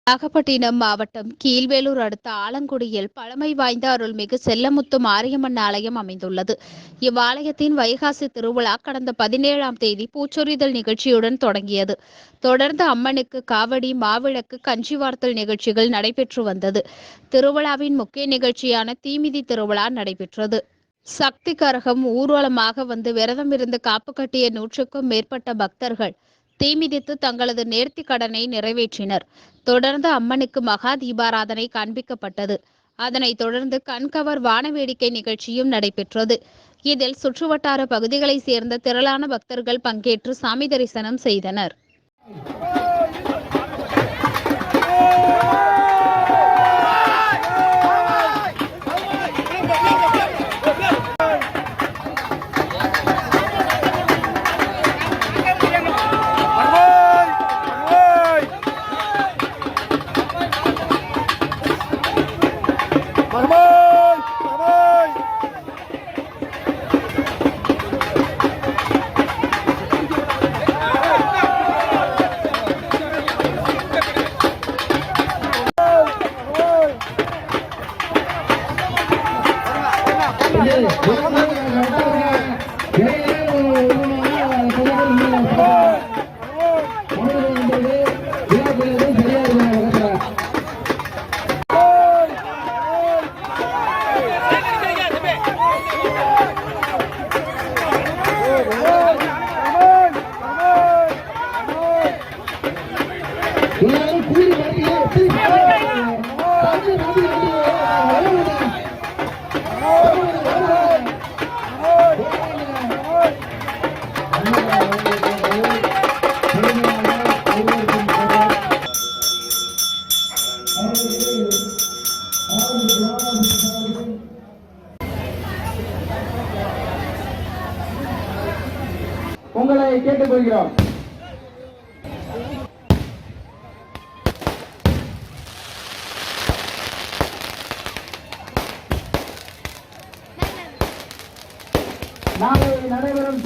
நாகப்பட்டினம் மாவட்டம் கீழ்வேலூர் அடுத்த ஆலங்குடியில் பழமை வாய்ந்த அருள்மிகு செல்லமுத்து மாரியம்மன் ஆலயம் அமைந்துள்ளது. இவ்வாலயத்தின் வைகாசி திருவிழா கடந்த 17ஆம் தேதி பூச்சொரிதல் நிகழ்ச்சியுடன் தொடங்கியது. தொடர்ந்து அம்மனுக்கு காவடி, மாவிளக்கு, கஞ்சி வார்த்தல் நிகழ்ச்சிகள் நடைபெற்று வந்தது. திருவிழாவின் முக்கிய நிகழ்ச்சியான தீமிதி திருவிழா நடைபெற்றது. சக்தி கரகம் ஊர்வலமாக வந்து விரதம் இருந்து காப்பு கட்டிய 100க்கும் மேற்பட்ட பக்தர்கள் தீமிதித்து தங்களது நேர்த்தி கடனை நிறைவேற்றினர். தொடர்ந்து அம்மனுக்கு மகா தீபாராதனை காண்பிக்கப்பட்டது. அதனைத் தொடர்ந்து கண்கவர் வான வேடிக்கை நிகழ்ச்சியும் நடைபெற்றது. இதில் சுற்றுவட்டார பகுதிகளைச் சேர்ந்த திரளான பக்தர்கள் பங்கேற்று சாமி தரிசனம் செய்தனர். உங்களை கேட்டுக்கொள்கிறோம். நாளை நடைபெறும்